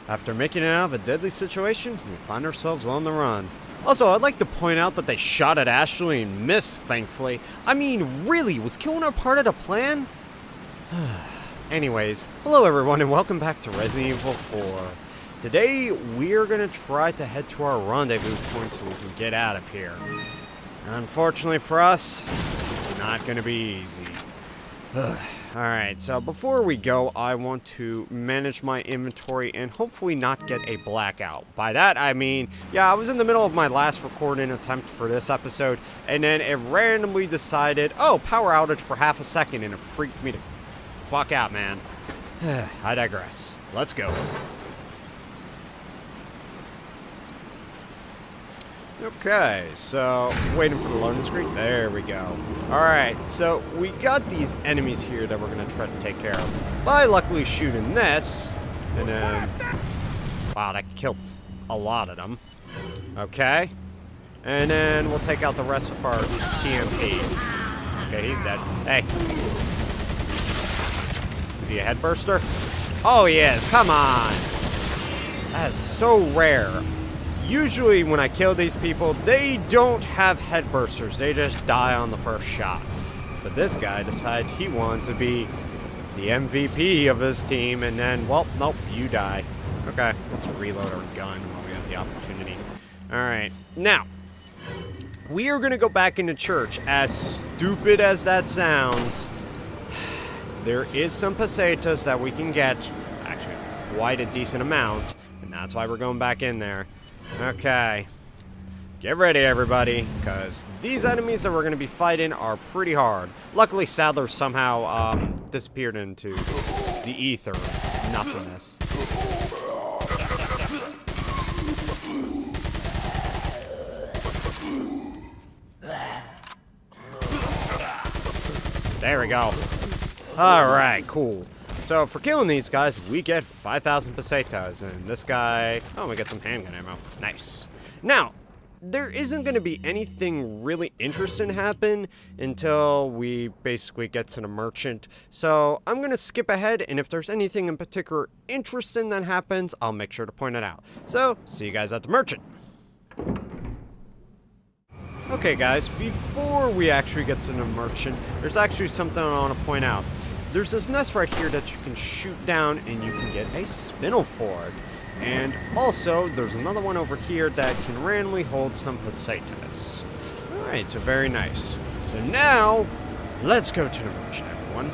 After making it out of a deadly situation, we find ourselves on the run. Also, I'd like to point out that they shot at Ashley and missed, thankfully. I mean, really, was killing her part of the plan? Anyways, hello everyone and welcome back to Resident Evil 4. Today, we're gonna try to head to our rendezvous point so we can get out of here. Unfortunately for us, it's not gonna be easy. Alright, so before we go, I want to manage my inventory and hopefully not get a blackout. By that, I mean, yeah, I was in the middle of my last recording attempt for this episode, and then it randomly decided, oh, power outage for half a second, and it freaked me to fuck out, man. I digress. Let's go. Okay, so waiting for the loading screen. There we go. Alright, so we got these enemies here that we're going to try to take care of. By luckily shooting this, and then... Wow, that killed a lot of them. Okay. And then we'll take out the rest of our TMP. Okay, he's dead. Hey. Is he a head burster? Oh, he is. Come on. That is so rare. Usually when I kill these people, they don't have head bursters. They just die on the first shot. But this guy decided he wanted to be the MVP of his team, and then, well, nope, you die. Okay, let's reload our gun while we have the opportunity. Alright, now, we are going to go back into church. As stupid as that sounds, there is some pesetas that we can get, actually quite a decent amount, and that's why we're going back in there. Okay, get ready everybody, because these enemies that we're going to be fighting are pretty hard. Luckily Sadler somehow disappeared into the ether of nothingness. There we go. Alright, cool. So for killing these guys, we get 5,000 pesetas, and this guy, oh, we get some handgun ammo. Nice. Now, there isn't going to be anything really interesting happen until we basically get to the merchant. So I'm going to skip ahead, and if there's anything in particular interesting that happens, I'll make sure to point it out. So, see you guys at the merchant. Okay guys, before we actually get to the merchant, there's actually something I want to point out. There's this nest right here that you can shoot down and you can get a spinel for it. And also, there's another one over here that can randomly hold some pesetas. Alright, so very nice. So now, let's go to the merchant, everyone.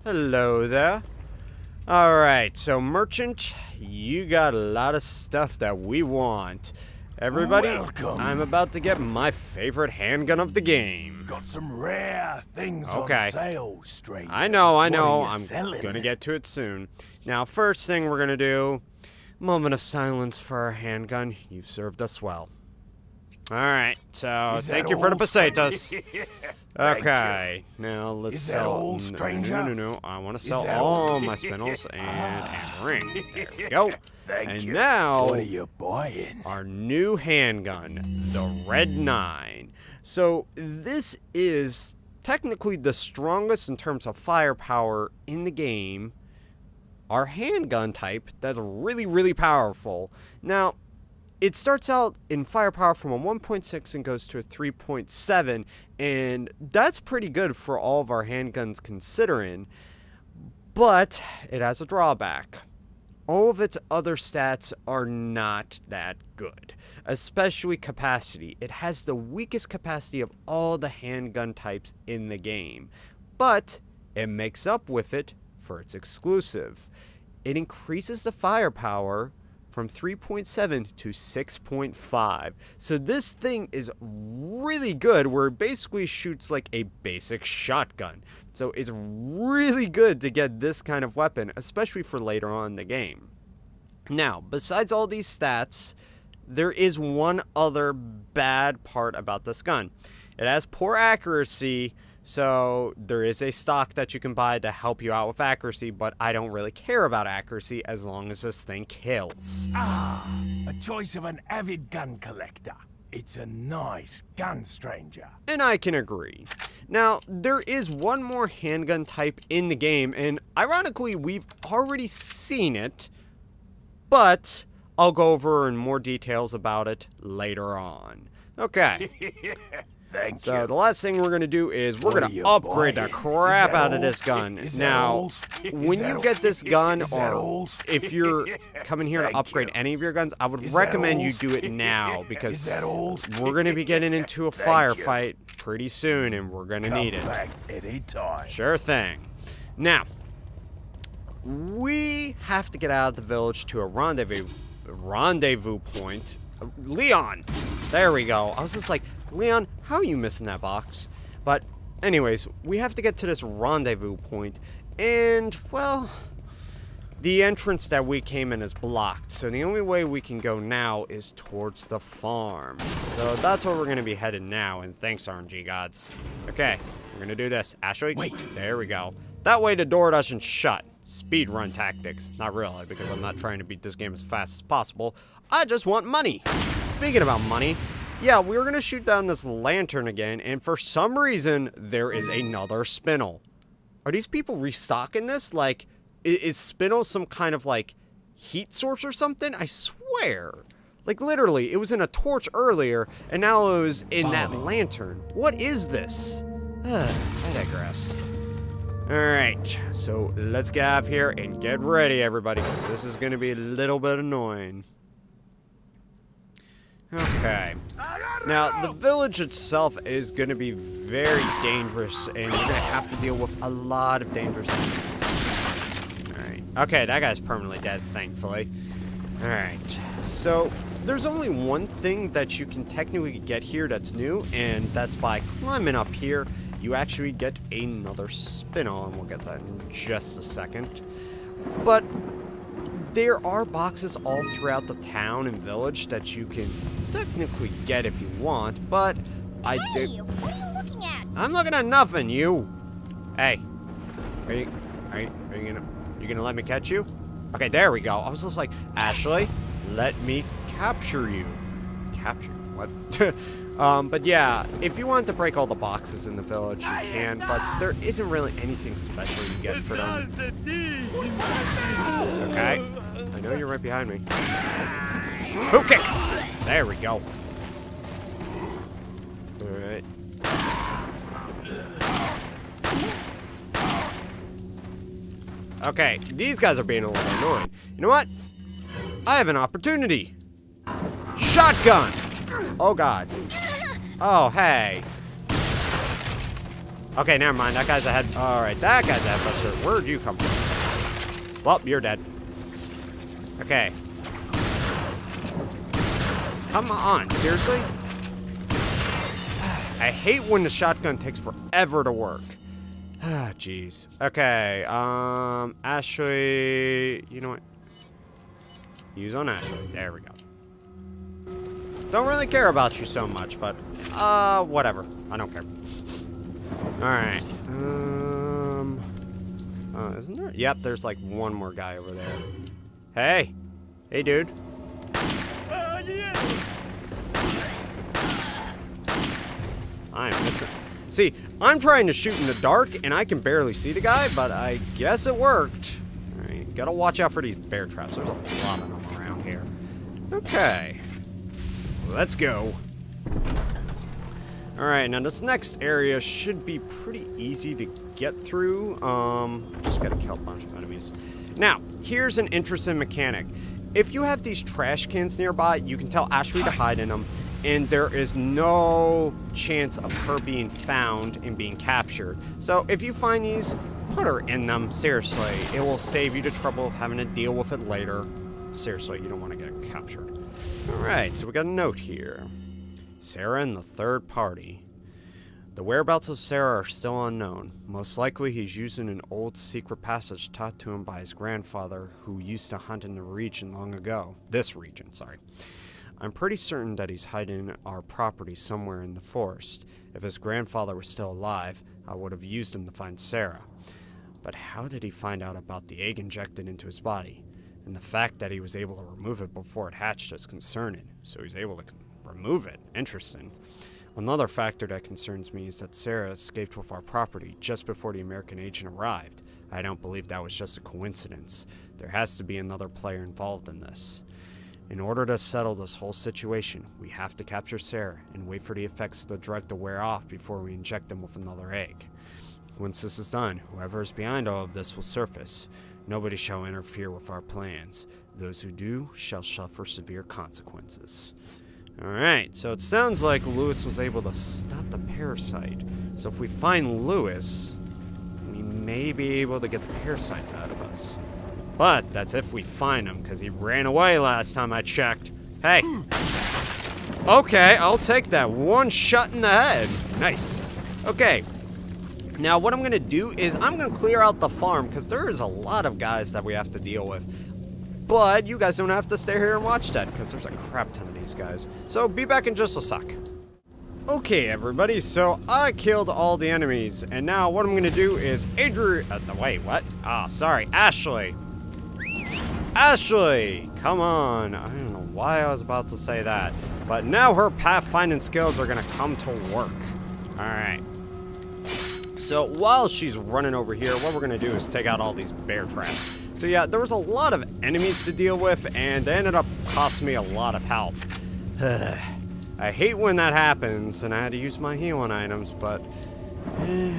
Hello there. Alright, so merchant, you got a lot of stuff that we want. Everybody, welcome. I'm about to get my favorite handgun of the game. Got some rare things on sale, stranger. I know. I'm gonna get to it soon. Now, first thing we're gonna do, moment of silence for our handgun. You've served us well. Alright, so thank you for the pesetas. Okay, now let's sell. No. I want to sell all my spinels and ring. There we go. And now, what are you buying? Our new handgun, the Red 9. So this is technically the strongest in terms of firepower in the game. Our handgun type that's really, really powerful. Now, it starts out in firepower from a 1.6 and goes to a 3.7, and that's pretty good for all of our handguns considering, but it has a drawback. All of its other stats are not that good, especially capacity. It has the weakest capacity of all the handgun types in the game, but it makes up with it for its exclusive. It increases the firepower from 3.7 to 6.5. So this thing is really good, where it basically shoots like a basic shotgun. So it's really good to get this kind of weapon, especially for later on in the game. Now, besides all these stats, there is one other bad part about this gun. It has poor accuracy, so there is a stock that you can buy to help you out with accuracy, but I don't really care about accuracy as long as this thing kills. Ah, a choice of an avid gun collector. It's a nice gun, stranger. And I can agree. Now, there is one more handgun type in the game, and ironically, we've already seen it, but I'll go over in more details about it later on. Okay. Thank So you. the last thing we're going to do is we're What going are you to upgrade the buying? crap Is that out of all? this gun. Is that Now, all? when you get this gun, Is that or all? if you're coming here to Thank upgrade you. any of your guns, I would Is that recommend you all? do it now, Is because that all? we're going to be getting into a Thank you. firefight pretty soon, and we're going to Come need it. back anytime. Sure thing. Now, we have to get out of the village to a rendezvous point. Leon! There we go. I was just like, Leon, how are you missing that box? But anyways, we have to get to this rendezvous point, and, well, the entrance that we came in is blocked, so the only way we can go now is towards the farm. So that's where we're going to be headed now, and thanks, RNG gods. Okay, we're going to do this. Ashley? Wait. There we go. That way the door doesn't shut. Speed run tactics. Not really, because I'm not trying to beat this game as fast as possible. I just want money. Speaking about money, yeah, we were going to shoot down this lantern again, and for some reason, there is another spinel. Are these people restocking this? Like, is spinel some kind of, like, heat source or something? I swear. Like, literally, it was in a torch earlier, and now it was in that lantern. What is this? I digress. Alright, so let's get out of here and get ready, everybody, because this is going to be a little bit annoying. Okay. Now, the village itself is going to be very dangerous, and you're going to have to deal with a lot of dangerous enemies. Alright. Okay, that guy's permanently dead, thankfully. Alright. So, there's only one thing that you can technically get here that's new, and that's by climbing up here. You actually get another spinel, and we'll get that in just a second. But there are boxes all throughout the town and village that you can technically get if you want, but I Hey, do. what are you looking at? I'm looking at nothing, you. Hey, are you gonna let me catch you? Okay, there we go. I was just like, Ashley, let me capture you. Capture what? But yeah, if you want to break all the boxes in the village, you can, but there isn't really anything special you get for them. Okay, I know you're right behind me. Hook kick! There we go. Alright. Okay, these guys are being a little annoying. You know what? I have an opportunity. Shotgun! Oh god. Oh, hey. Okay, never mind. That guy's ahead. Alright, that guy's ahead. But sure, where'd you come from? Well, you're dead. Okay. Come on, seriously? I hate when the shotgun takes forever to work. Ah, jeez. Okay, Ashley... You know what? Use on Ashley. There we go. Don't really care about you so much, but, whatever. I don't care. Alright. Isn't there? Yep, there's like one more guy over there. Hey! Hey, dude. I'm missing. See, I'm trying to shoot in the dark, and I can barely see the guy, but I guess it worked. Alright, gotta watch out for these bear traps. There's a lot of them around here. Okay. Let's go. Alright, now this next area should be pretty easy to get through. Just gotta kill a bunch of enemies. Now, here's an interesting mechanic. If you have these trash cans nearby, you can tell Ashley to hide in them, and there is no chance of her being found and being captured. So if you find these, put her in them. Seriously, it will save you the trouble of having to deal with it later. Seriously, you don't want to get captured. Alright, so we got a note here. Sarah and the third party. The whereabouts of Sarah are still unknown. Most likely he's using an old secret passage taught to him by his grandfather, who used to hunt in the region long ago. This region, sorry. I'm pretty certain that he's hiding our property somewhere in the forest. If his grandfather was still alive, I would have used him to find Sarah. But how did he find out about the egg injected into his body? And the fact that he was able to remove it before it hatched is concerning. So he's able to remove it. Interesting. Another factor that concerns me is that Sarah escaped with our property just before the American agent arrived. I don't believe that was just a coincidence. There has to be another player involved in this. In order to settle this whole situation, we have to capture Sarah and wait for the effects of the drug to wear off before we inject them with another egg. Once this is done, whoever is behind all of this will surface. Nobody shall interfere with our plans. Those who do shall suffer severe consequences. Alright, so it sounds like Lewis was able to stop the parasite. So if we find Lewis, we may be able to get the parasites out of us. But that's if we find him, because he ran away last time I checked. Hey! Okay, I'll take that. One shot in the head. Nice. Okay. Now what I'm going to do is I'm going to clear out the farm, because there is a lot of guys that we have to deal with. But you guys don't have to stay here and watch that, because there's a crap ton of these guys. So be back in just a sec. Okay, everybody, so I killed all the enemies, and now what I'm going to do is wait, what? Oh, sorry, Ashley. Ashley, come on. I don't know why I was about to say that, but now her pathfinding skills are going to come to work. All right. So while she's running over here, what we're going to do is take out all these bear traps. So yeah, there was a lot of enemies to deal with, and they ended up costing me a lot of health. I hate when that happens, and I had to use my healing items, but I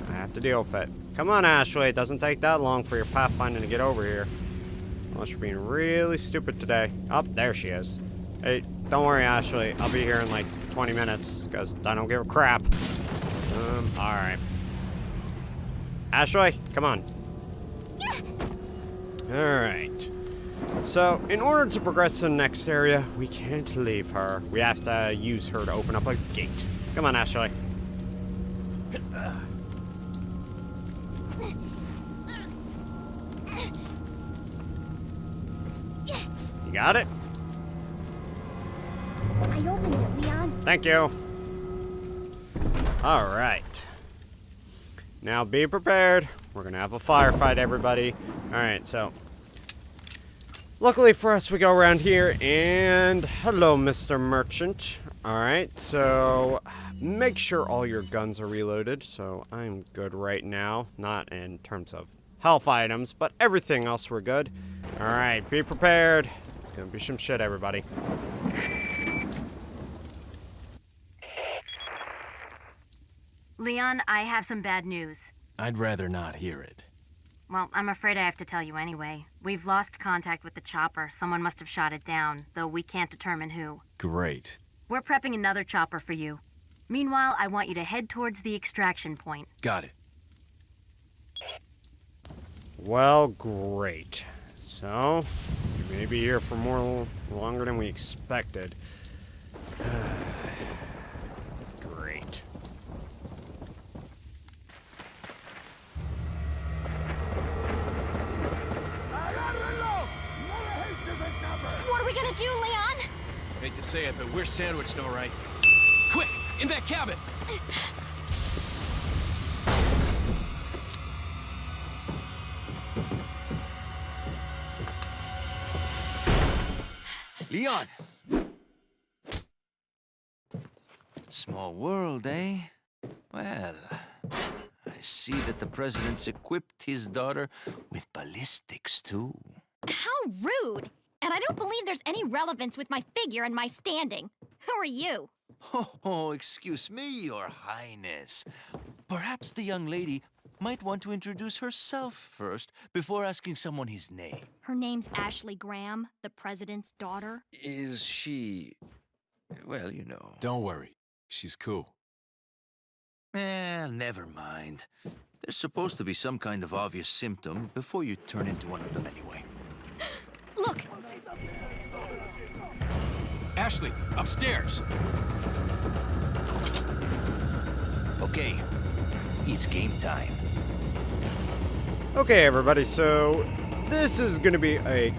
have to deal with it. Come on, Ashley, it doesn't take that long for your pathfinding to get over here. Unless you're being really stupid today. Oh, there she is. Hey, don't worry, Ashley, I'll be here in like 20 minutes, because I don't give a crap. Alright. Ashley, come on. Alright. So, in order to progress to the next area, we can't leave her. We have to use her to open up a gate. Come on, Ashley. You got it? I opened it, Leon. Thank you. Alright. Now be prepared. We're gonna have a firefight, everybody. Alright, so luckily for us, we go around here, and hello, Mr. Merchant. Alright, so make sure all your guns are reloaded. So I'm good right now. Not in terms of health items, but everything else we're good. Alright, be prepared. It's gonna be some shit, everybody. Leon, I have some bad news. I'd rather not hear it. Well, I'm afraid I have to tell you anyway. We've lost contact with the chopper. Someone must have shot it down, though we can't determine who. Great. We're prepping another chopper for you. Meanwhile, I want you to head towards the extraction point. Got it. Well, great. So, you may be here for longer than we expected. Great. What are we gonna do, Leon? Hate to say it, but we're sandwiched all right. Quick, in that cabin! Leon! Small world, eh? Well, I see that the president's equipped his daughter with ballistics, too. How rude! And I don't believe there's any relevance with my figure and my standing. Who are you? Oh, excuse me, Your Highness. Perhaps the young lady might want to introduce herself first before asking someone his name. Her name's Ashley Graham, the president's daughter. Is she... well, you know... Don't worry. She's cool. Never mind. There's supposed to be some kind of obvious symptom before you turn into one of them anyway. Look! Ashley, upstairs! Okay, it's game time. Okay, everybody, so this is going to be a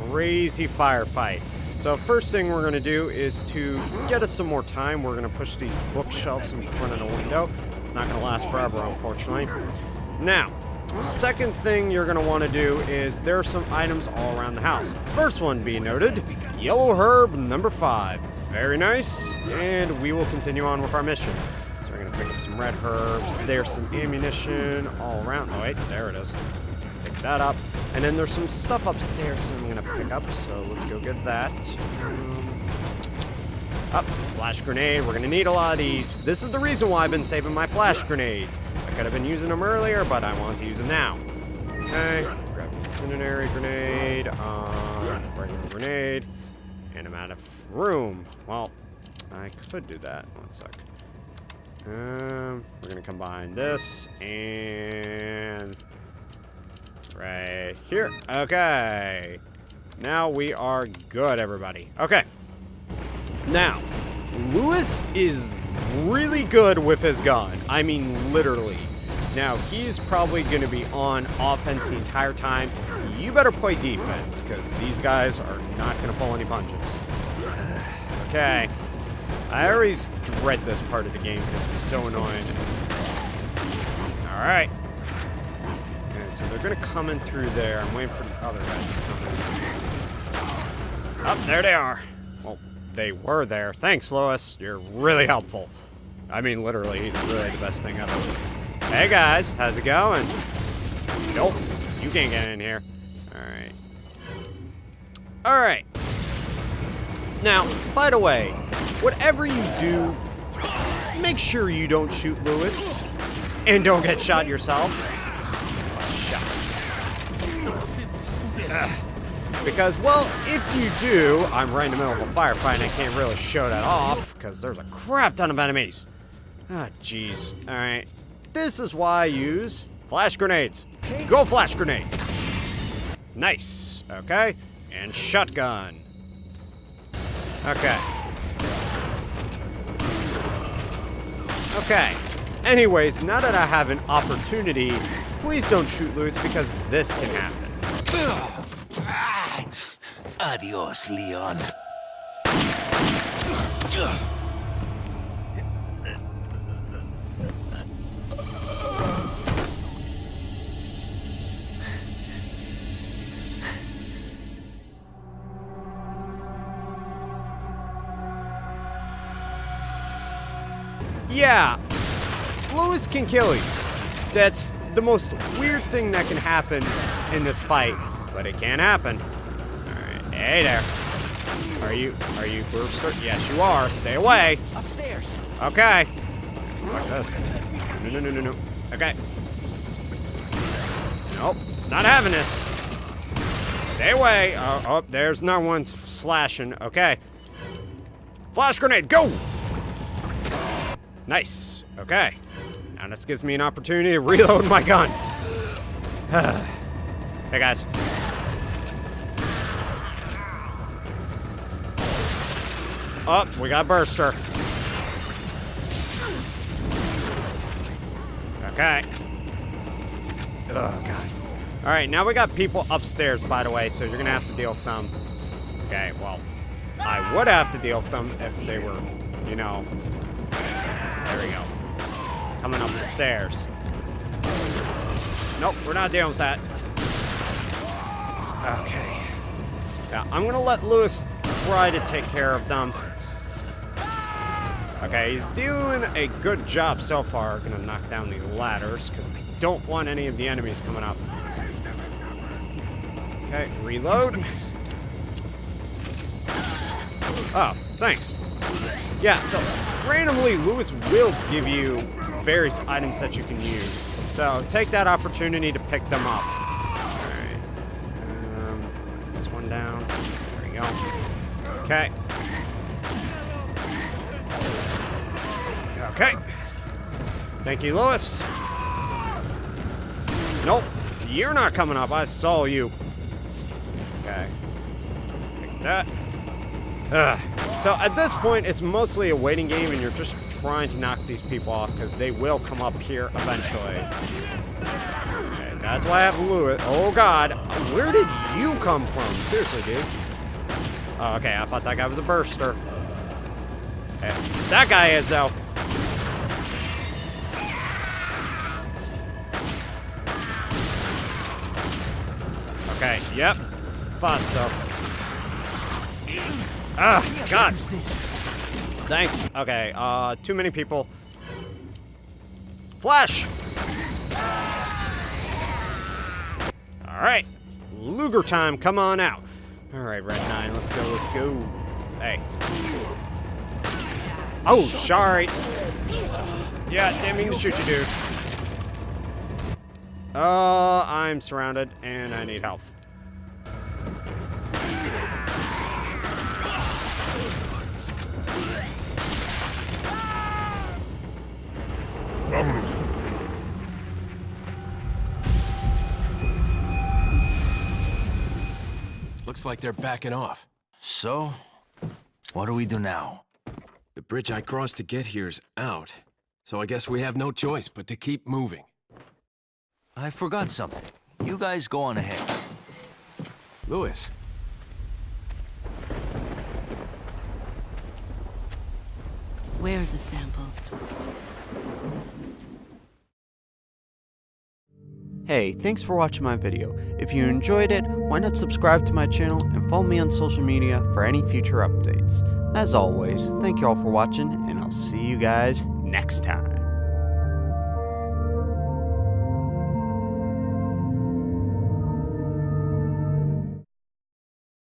crazy firefight. So first thing we're going to do is to get us some more time. We're going to push these bookshelves in front of the window. It's not going to last forever, unfortunately. Now, the second thing you're going to want to do is there are some items all around the house. First one being noted, yellow herb number 5. Very nice. And we will continue on with our mission. So we're going to pick up some red herbs. There's some ammunition all around. Oh, wait. There it is. Pick that up. And then there's some stuff upstairs I'm going to pick up. So let's go get that. Flash grenade. We're going to need a lot of these. This is the reason why I've been saving my flash grenades. I could have been using them earlier, but I want to use them now. Okay. Grab the incendiary grenade. Regular grenade. And I'm out of room. Well, I could do that. 1 sec. We're going to combine this and right here. Okay. Now we are good, everybody. Okay. Now, Lewis is really good with his gun. I mean, literally. Now, he's probably going to be on offense the entire time. You better play defense, because these guys are not going to pull any punches. Okay. I always dread this part of the game because it's so annoying. Alright. Okay, so they're going to come in through there. I'm waiting for the other guys to come in. Oh, there they are. Well, they were there. Thanks, Lois. You're really helpful. I mean, literally, he's really the best thing ever. Hey, guys. How's it going? Nope. You can't get in here. Alright. Alright. Now, by the way, whatever you do, make sure you don't shoot Lewis. And don't get shot yourself. Because, well, if you do, I'm right in the middle of a firefight and I can't really show that off because there's a crap ton of enemies. Ah, jeez. Alright. This is why I use flash grenades. Go flash grenade. Nice. Okay. And shotgun. Okay. Okay. Anyways, now that I have an opportunity, please don't shoot Lewis because this can happen. Adios, Leon. Yeah, Lewis can kill you. That's the most weird thing that can happen in this fight, but it can happen. Alright, hey there. Are you Brewster? Yes, you are. Stay away. Upstairs. Okay. Fuck this. No. Okay. Nope, not having this. Stay away. Oh, there's no one slashing. Okay. Flash grenade, go! Nice. Okay. Now this gives me an opportunity to reload my gun. Hey, guys. Oh, we got burster. Okay. Oh, God. All right, now we got people upstairs, by the way, so you're going to have to deal with them. Okay, well, I would have to deal with them if they were, you know... There we go. Coming up the stairs. Nope, we're not dealing with that. Okay. Yeah, I'm gonna let Lewis try to take care of them. Okay, he's doing a good job so far. Gonna knock down these ladders, because I don't want any of the enemies coming up. Okay, reload. Oh, thanks. Yeah, so randomly, Lewis will give you various items that you can use. So take that opportunity to pick them up. Alright. This one down. There we go. Okay. Okay. Thank you, Lewis. Nope. You're not coming up. I saw you. Okay. Take that. So at this point, it's mostly a waiting game, and you're just trying to knock these people off because they will come up here eventually. Okay, that's why I have Lewis. Oh, God. Where did you come from? Seriously, dude. Oh, okay, I thought that guy was a burster. Okay, that guy is, though. Okay, yep. Thought so. Ah, God. Thanks. Okay, too many people. Flash! Alright. Luger time, come on out. Alright, Red 9, let's go, let's go. Hey. Oh, sorry. Yeah, didn't mean to shoot you, dude. I'm surrounded, and I need health. Looks like they're backing off. So, what do we do now? The bridge I crossed to get here's out, so I guess we have no choice but to keep moving. I forgot something. You guys go on ahead. Louis. Where's the sample? Hey, thanks for watching my video. If you enjoyed it, why not subscribe to my channel and follow me on social media for any future updates. As always, thank you all for watching, and I'll see you guys next time.